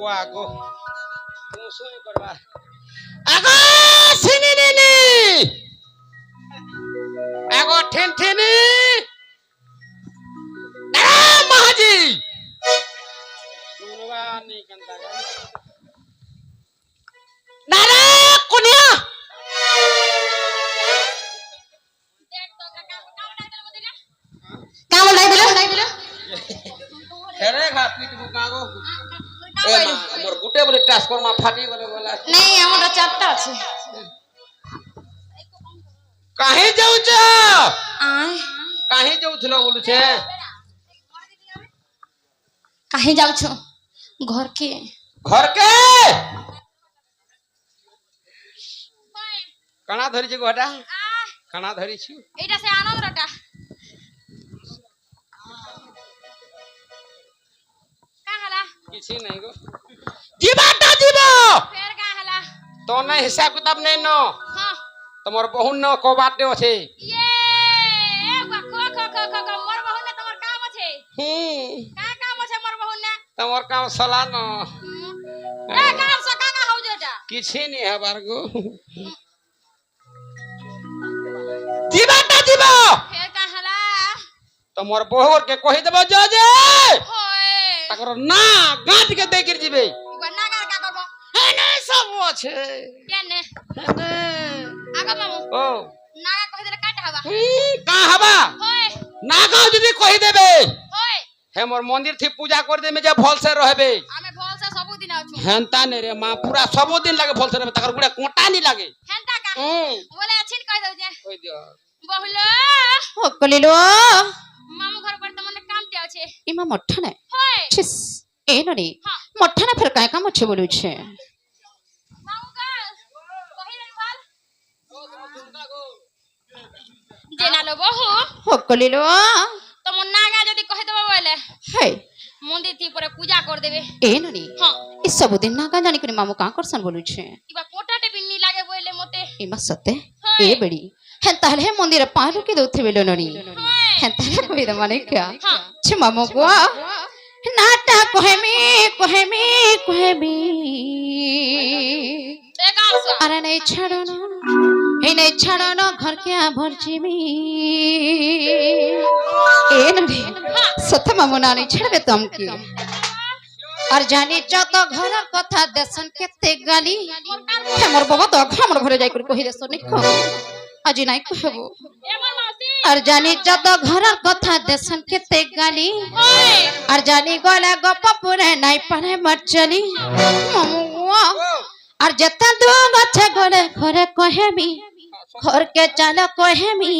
Wago. Musuh korba. Ago sini nini. Ago tenteni. Mahaji. Sunwani kantagan. Nara kunia. কাম লাই দিলো Here घाट पीट बुका गो मोर गुटे बोले transformer फाटी गले बोला নাই আমার চারটা আছে काहे जाऊ छ আয় काहे जाऊ थलो बोलु छे কাহে যাচ্ছ घर के कणा धरी छ गोटा कणा धरी छु এইটা সে আনন্দটা কাহালা किसी नहीं गो जीवाटा जीवो ফের কাহালা तो न हिसाब किताब नहीं नो হ্যাঁ तमर बहुन न को बाटे আছে ইয়ে খো খো খো খো খো মোর বহু না তোমার কাম আছে কা কাম আছে মোর বহু না तमर काम सला न এ কাম সকাঙ্গা হউ যেটা किसी नहीं है बारगो जीवाटा जीवो ফের কাহালা तमर बहुर के कहि देबो जे হয় ताकर ना गांठ के देकर जीवे নাগার কা করব है नहीं सब আছে কেনে है আগা মামু ओ নাগা কই দিলে কাটা হবা का हवा হয় ना गांव যদি কहि দেবে হয় हे मोर मंदिर थी पूजा कर दे में जे भल से रहबे আমি ভলসা সবুদিন আছু हेनता ने रे मां पूरा सब दिन लागे भल से रहबे ताकर गुडा कोटा नहीं लागे হেনতা কা বলে আছিন কই দাও যে কই দিও বহুলো ಒಕ್ಕಲಿಲು মামু ঘর পর তোমার কামতে আছে ಇಮ್ಮ ಮೊಟ್ಟನೆ হয় ಛಿಸ್ ಏನು ರೀ ಹಾ. ಮೊಟ್ಟನೆ ಫಿರ್ ಕಾಯ ಕಾಮ ಛೆ ಬೋಲು ಛೆ মামু গা কহিলেন বল জেনালো বহু ಒಕ್ಕಲಿಲು তোমার নাগা যদি কই দেব বলে ಹೇ মন্দির থি পরে পূজা কর দেবে ಏನು ರೀ হ্যাঁ ಈ ಸಬು ದಿನ ನಾಗ ಜಾನಿ ಕರಿ ಮಾಮು ಕಾ ಕರ್ಸನ್ ಬೋಲು ಛೆ ಇবা কোটাটে বিন্নি লাগে বইলে মতে ಇಮ್ಮ ಸತ್ತೆ হয় ಏ ಬೇಡಿ ಹೆಂತಾಲೆ ಮಂದಿರ ಪಾರುಕೆ ದೌಥೆವೆಲೋ ನೋಡಿ হয় ಹೆಂತಾಲೆ ಕೊಯ್ದ ಮನೆ ಕ್ಯಾ হ্যাঁ ಛೆ ಮಾಮು ಗೋ ನಾಟ ಕೊಹೆಮಿ ಕೊಹೆಮಿ ಕೊಹೆಮಿ তে গাছ अरे नहीं छाड़ो ना ए नहीं छाड़ो ना घर के भरजीमी ए नरे सत मामुना नहीं छड़बे तुमके और जानी जत घर कथा देसन केते गाली हमर बाबा तो हमर घरे जाई कर कहि देसन निखो আজি নাই कहबो এমন মাসি और जानी जत घर कथा देसन केते गाली হয় और जानी गला गप पुरे নাই पारे मर चली मामुआ और जता दो गछे घरे घरे कहेमी घर के चालो कहेमी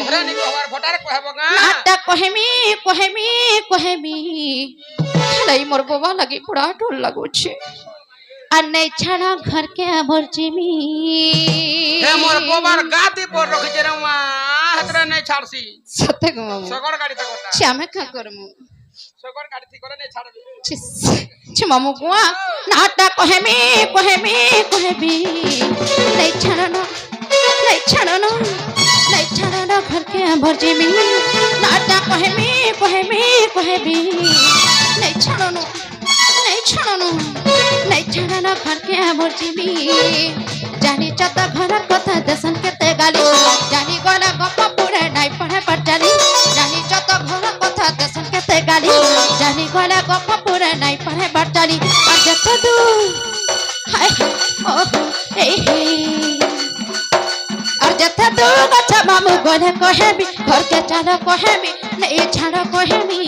घरे नहीं कहवार भटार कहबो गा नाटा कहेमी कहेमी कहेमी लई मोर बाबा लगी बड़ा ढोल लागो छे और नहीं छाड़ा घर के भरजीमी हे मोर गोबर गादी पर रख जे रवा हतरा नहीं छाड़सी सते गो मामू सगड़ गाड़ी तकता श्यामे का करमु सगड़ गाड़ी थी करे नहीं छाड़बे छिस छि मामू गुआ नाटा कहेमी कहेमी कहेमी नहीं छाड़ा ना नहीं छाड़ा ना नहीं छाड़ा ना घर के भरजीमी नाटा कहेमी कहेमी कहेमी नहीं छाड़ा ना नहीं छाड़ा ना नहीं छाड़ा ना घर के भरजीमी जानी चता घर कथा दसन केते गाली जानी गला गप पुरे नहीं पढ़े पर जानी जानी चता घर कथा दसन केते गाली जानी गला गप पुरे नहीं पढ़े पर जानी और जत दू हाय ओहो ए हे और जत दू गछा मामू गले कहेबी घर के चालो कहेबी नहीं छाड़ो कहेबी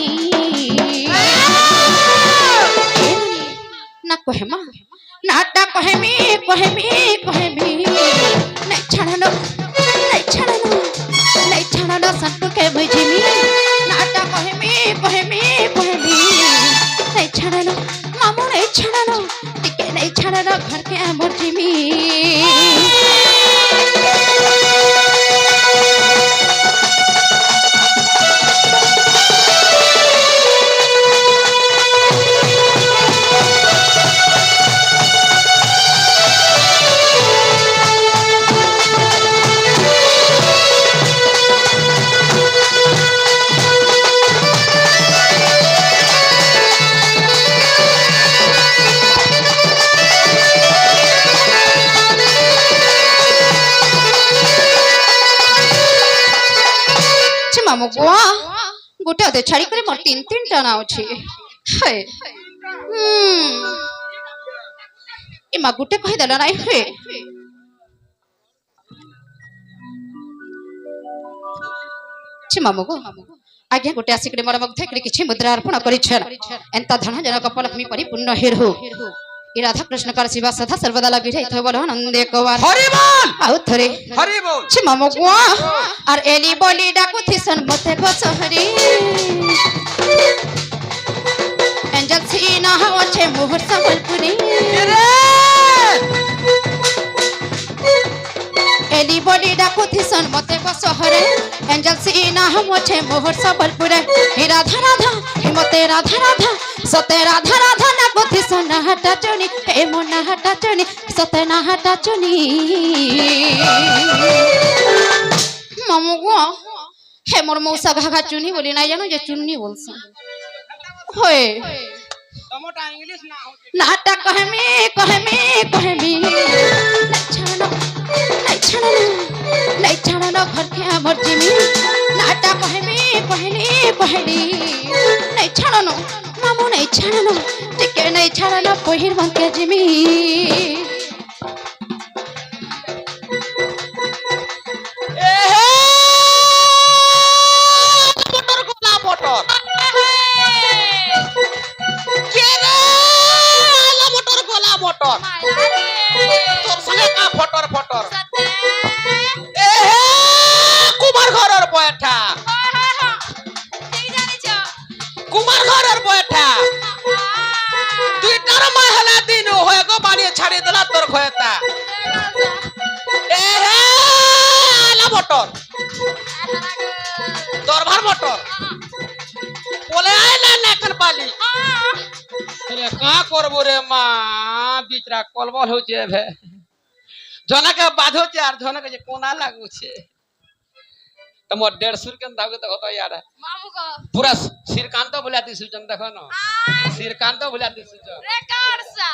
ना कहेमा नाटा कहेमी कहेमी कहेमी नहीं छाड़नो नहीं छाड़नो नहीं छाड़नो संतु के बुझिमी नाटा कहेमी कहेमी कहेमी नहीं छाड़नो मामू नहीं छाड़नो टिके नहीं छाड़नो घर के बुझिमी গোটে অধে ছাড়ি করে মোর তিন তিনটা না আছে হে এমা গোটে কহিদেল নাই হে মামু গো আজ্ঞা গোটে আসিকি মোর মধ্যে কিছু মুদ্রা অর্পণ করেছেন এন্তা ধন জনক লক্ষ্মী পরিপূর্ণ হেরহু এ রাধা কৃষ্ণ কার শিবা সদা সর্বদা লাগি যাইতে বলো নন্দে কবার হরি বল আউ থরে হরি বল ছি মামু গো আর এলি বলি ডাকুথি সন্মতে গো সহরি এঞ্জেল সিনা হচ্ছে মোহর সম্বলপুরি এলি বলি ডাকুথি সন্মতে গো সহরে এঞ্জেল সিনা হচ্ছে মোহর সম্বলপুরে হে রাধা রাধা হে মতে রাধা রাধা সতে রাধা রাধা না গথি সোনা হাটা চুনি হে মোনা হাটা চুনি সতে না হাটা চুনি মামু গো হে মোর মৌসা ঘাঘা চুনি বলি নাই জানো যে চুন্নি বলছ হয়ে তোমটা ইংলিশ না হচ্ছে নাটা কহেমি কহেমি কহেমি নাই ছাড়ানো ঘর কে আমার জিমি নাটা কহেমি কহেনি কহেনি নাই ছাড়ানো মামু নাই ছাড়ানো টিকে নাই ছাড়ানো পহির বাঁকে জিমি মোটর গোলা মোটর কে রে আলা মোটর গোলা মোটর তোর সঙ্গে কা ফটর ফটর এ কুমার ঘরের বয়ঠা কুমার ঘরের বয়ঠা দুইটার মহিলা দিন হয়ে গো বাড়ি ছাড়ি দিলা তোর খয়তা এ আলা মোটর দরবার মোটর বলে আইলা না এখন পালি রে কা করব রে মা বিচরা কলবল হচ্ছে ভে জনকে বাঁধছে আর জনকে যে কোনা লাগুছে তোমার 150 কেন দাও তো কত यार মামু গো পুরা শ্রীকান্ত বলে দিছু জন দেখো না শ্রীকান্ত বলে দিছু রেকর্ড সা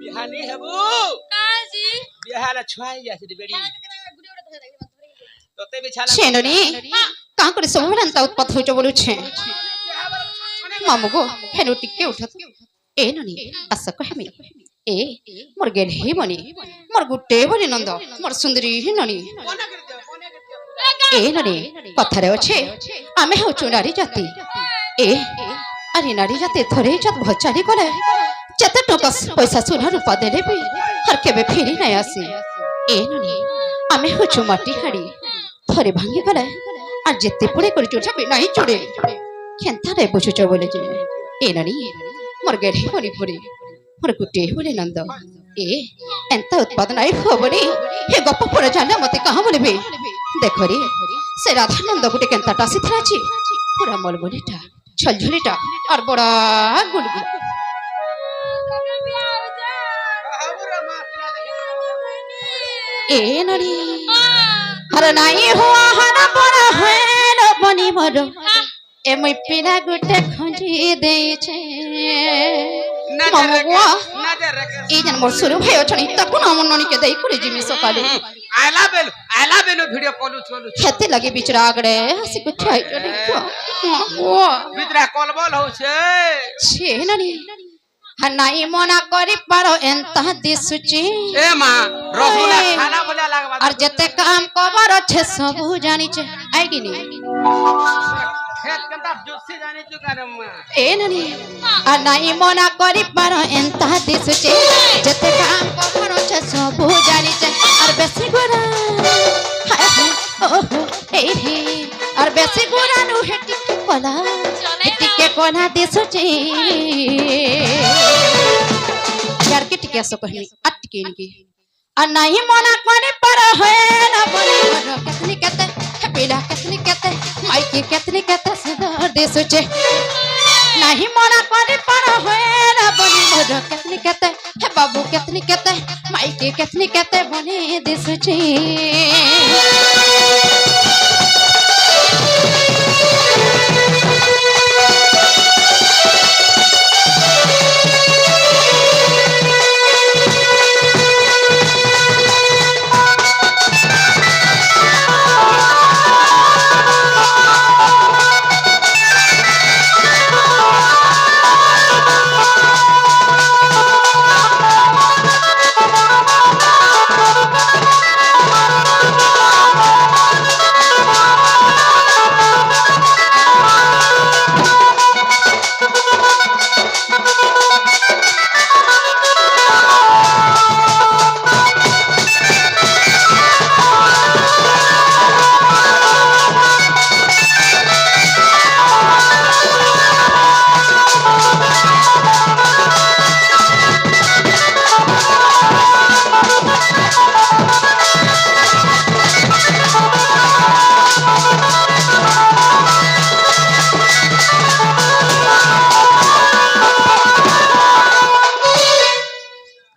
বিহানি হেবু কাজি বিহালা ছুয়াই যাছে বেড়ি তোতে বিছালা সেননি কাঁ করে সমরান্ত উৎপাত হইছ বলুছে মামু গো হেনু টিকে উঠত এ ননি আশা কহেমি এ মোর গেল হে মনি মোর গুটে বলি নন্দ মোর সুন্দরী হে ননি এ ননি কথারে আছে আমি হউଛୁ নারী জাতি এ আরে নারী জাতি থরে যত ভচারি করে যেতে টাকা পয়সা সোনা রূপা দেলে বি আর কেবে ফিরি নাই আসি এ ননি আমি হউଛୁ মাটি হাড়ি থরে ভাঙি গলে আর যেতে পড়ে করে চোটাবে নাই চড়ে কেনতারে বুঝুছ বলে যে এ ননি মোর গেড়ে বলি পড়ে মোর গুটে বলে নন্দ এ এন্তা উৎপাদন আই হবনি হে গপ পড়ে জানা মতে কাহা বলিবে দেখো রে সে রাধানন্দ গুটে কেনতাটা আসিথাছি পুরা মলমলিটা ছলঝলিটা আর বড়া গুলগুল এ নরি হর নাই হুয়া হরা বড় হেল বনি মর এ মই পিলা গুটে খঁজি দেইছে মামুয়া এই যেন মোর শুরু হয়ে অছনি তখন আমার ননিকে দেই করে জিমি সকালে আইলা বেলু ভিডিও কলু চলু খেতে লাগে বিচরা আগড়ে হাসি কো ছাই চলে মামুয়া বিতরা কলবল হচ্ছে ছে নরি নাই মনা করি পারো এন্তা দিসুচি এ মা রসগোল্লা খানা বলে লাগবা আর যেতে কাম কবার আছে সবু জানিছে আইকি নি खेत कंदा जोशी जाने चुका रे मां এ নানি আর নাই মনা করি পারো এন্তা দিশুছে যেতে কাম কবার আছে সবু জানিছে আর বেশি গোরা হায় হায় ওহো এই হে আর বেশি গোরা নু হেটিকে কলা হেটিকে কলা দিশুছে यार के टिके सो कहनी अटके इनकी और नहीं मना करे पर है ना बोली मरो कितनी कहते बेला कितनी कहते माई के कितनी कहते सुधार दे सोचे नहीं मना करे पर है ना बोली मरो कितनी कहते है बाबू कितनी कहते माई के कितनी कहते बने दे सोचे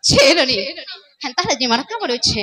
ছেড়ে নি হ্যাঁ তাহলে যে মারা কামড় হচ্ছে